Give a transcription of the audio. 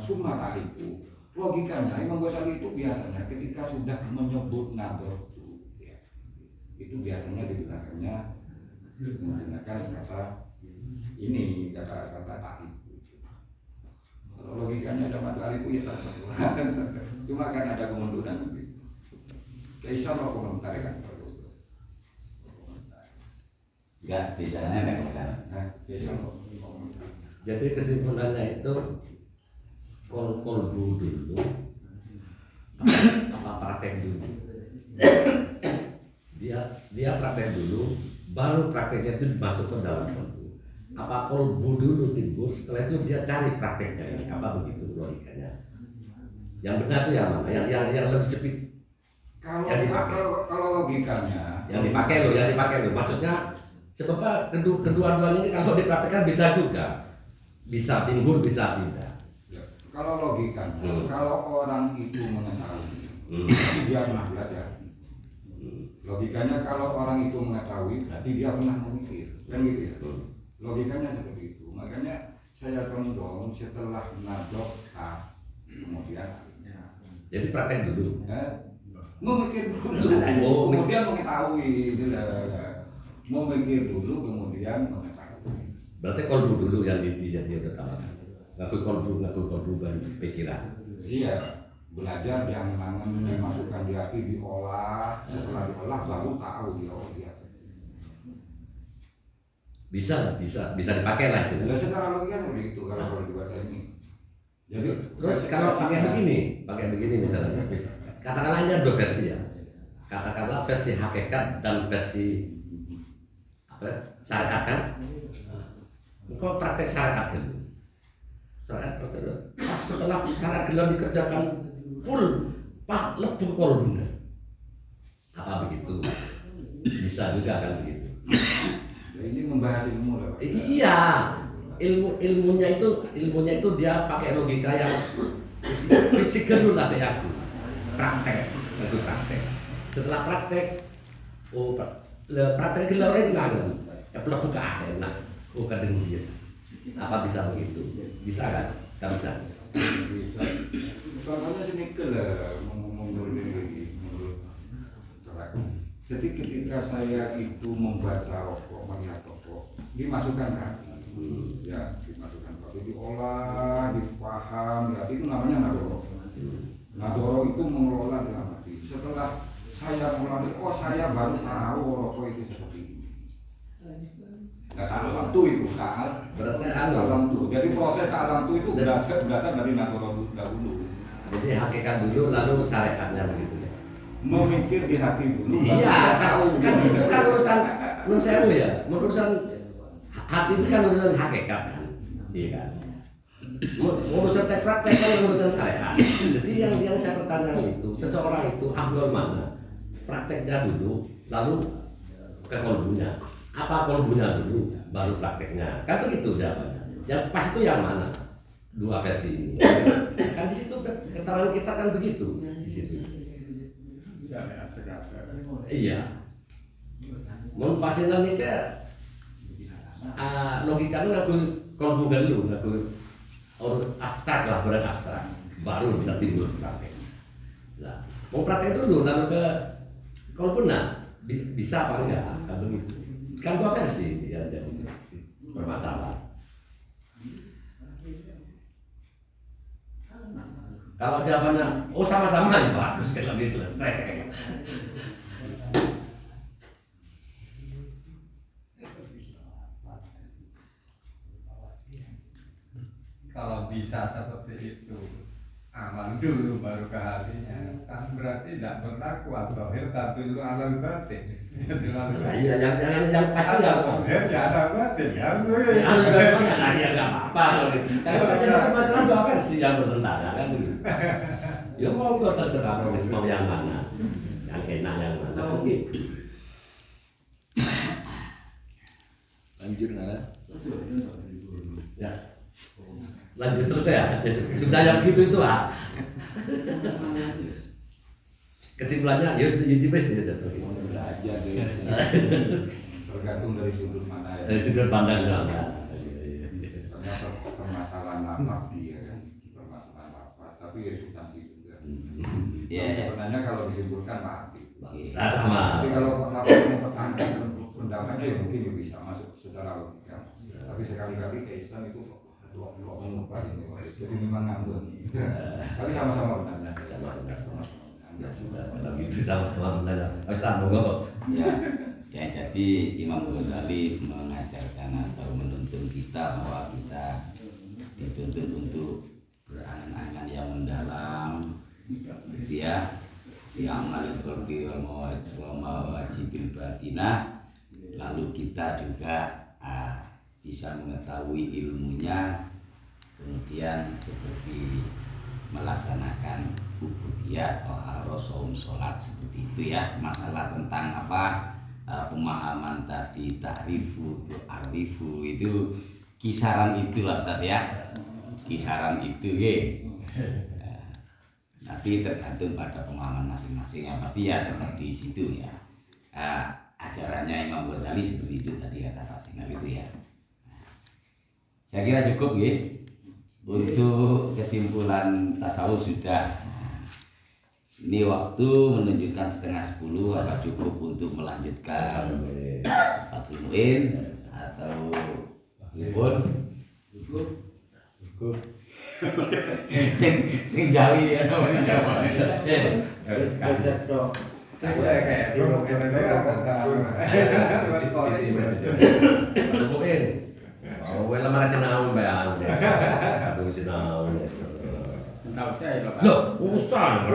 summa tariku. Logikanya Imam Ghazali itu biasanya ketika sudah menyebut nador ya, itu biasanya di belakangnya menggunakan kata ini, kata tarik. Kalau logikanya sama tariku ya terserah. Cuma kan ada kemunduran. Kaisar mau komentar kan? Enggak, bicaranya kan. Kaisar mau komentar. Jadi kesimpulannya itu kolbu dulu, apa praktek dulu. Dia praktek dulu, baru prakteknya itu masuk ke dalam kolbu. Apa kolbu dulu timbul, setelah itu dia cari prakteknya ini, apa begitu logikanya? Yang benar itu yang mana? Yang lebih sepi. Kalau logikanya, yang dipakai loh. Maksudnya sebab kedua-duanya ini kalau dipraktekkan bisa juga, bisa timbul, bisa tidak. Kalau logikanya, kalau orang itu mengetahui, dia pernah belajar. Logikanya kalau orang itu mengetahui, berarti dia pernah memikir, kan gitu ya. Logikanya seperti itu. Makanya saya condong setelah nadok kemudian. Jadi praktek dulu. Memikir dulu, kemudian mengetahui, memikir dulu, kemudian mengetahui. Berarti kolbu dulu yang dia udah tahu. Ngaku kolbu baru pikiran. Iya, belajar yang namanya masukkan di hati, diolah, setelah diolah baru tahu dia. Bisa dipakai lah itu. Nah, secara logika seperti itu kalau dibaca ini. Jadi terus kalau pakai begini misalnya, katakanlah ini ada dua versi ya. Katakanlah versi hakikat dan versi apa? Syariat kan? Engkau praktek syariat dulu. Setelah syariat dulu dikerjakan full, pak lebur kolbunya. Apa begitu? Bisa juga kan begitu. Ini membahas ilmu lah Pak. Iya, ilmunya itu dia pakai logika yang fisik dulu lah saya aku. Praktek. Setelah praktek, praktek gelornya nggak ya perlu buka enak, bukan dengan apa bisa begitu? Bisa kan? Nggak bisa. Bisa. Contohnya sedikit lah menurut jadi ketika saya itu membaca rokok, melihat rokok, dimasukkan kan? Ya, dimasukkan kalau diolah, dipaham, ya itu namanya nadoro. Nadoro itu mengelola dalam hati. Setelah saya mulai, saya baru tahu rokok itu seperti ini. Nggak alam tuh itu kan? Berarti alam tuh. Jadi proses alam tuh itu berasal dari nadoro dahulu. Jadi hakikat dulu, lalu syariatnya begitu ya. Memikir di hati dulu. Iya, kan itu kan urusan menurut saya ya, urusan hati itu kan urusan hakikat kan, iya kan. Urusan praktek kan urusan syariat. Jadi yang saya pertanyakan itu, seseorang itu afdal mana? Prakteknya dulu, lalu ke kolbunya. Apa kolbunya dulu, baru prakteknya. Kan begitu jawabannya. Yang pas itu yang mana? Dua versi ini. Kan di situ keterangan kita kan begitu di situ. Iya. Mun pasinan itu logikanya ngaku kolbu dulu, ngaku abstrak lah, barang abstrak, baru bisa timbul praktek. Nah, mau praktek dulu, lalu ke kolbu bisa apa enggak? Kan begitu. Kan dua versi yang jadi bermasalah. Kalau jawabannya, sama-sama ya bagus, kan lebih selesai. Kalau bisa seperti itu, amal dulu baru ke hatinya, kan berarti tidak berlaku atau hilta dulu alam batin. Iya, yang pasti nggak kok. Ya ada batin kan? Ya nggak apa-apa. Kalau kita masalah dua versi yang bertentangan kan begitu. Ya mau gue terserah mau yang mana, yang enak yang mana. Oke. Lanjut nggak? Ya. Lanjut selesai ya. Sudah yang begitu itu kesimpulannya ya sudah jadi belajar deh. Tergantung dari sudut mana ya. Dari sudut pandang sana. Karena permasalahan apa dia kan, permasalahan tapi ya substansi juga. Ya, ya. Sebenarnya kalau disimpulkan mati. Nah, sama. Tapi kalau Pak Mahfud mempertahankan pendapatnya ya mungkin ya bisa masuk secara logika. Tapi sekali-kali ke Islam itu kok mengubah ini, jadi memang ngambek. Tapi sama-sama benarnya. Kalau gitu sama-sama benar. Ustaz, monggo. Ya, ya jadi Imam Ghazali mengajarkan atau menuntun kita bahwa kita dituntut untuk berangan-angan yang mendalam, gitu ya, diamal qalbi wal mawajibil batinah. Lalu kita juga bisa mengetahui ilmunya, kemudian seperti melaksanakan ubudiyah atau saum sholat seperti itu ya. Masalah tentang apa pemahaman tadi ta'rifu arifu itu kisaran itulah Ustaz ya, kisaran itu ya. Tapi tergantung pada pemahaman masing-masing, yang pasti ya tetap di situ ya. Ajarannya Imam Ghazali seperti itu tadi kata Pak Sinal itu ya. Saya kira cukup ya. Untuk kesimpulan tasawuf sudah. Ini waktu menunjukkan 9:30, apa cukup untuk melanjutkan Fathul Muin atau Libun? Cukup. Sing Jawi ya namanya Jawa. Kayak Mungkin. Oh, wala sinahon ba yan? Sinahon. tahu saya Loh, urusan.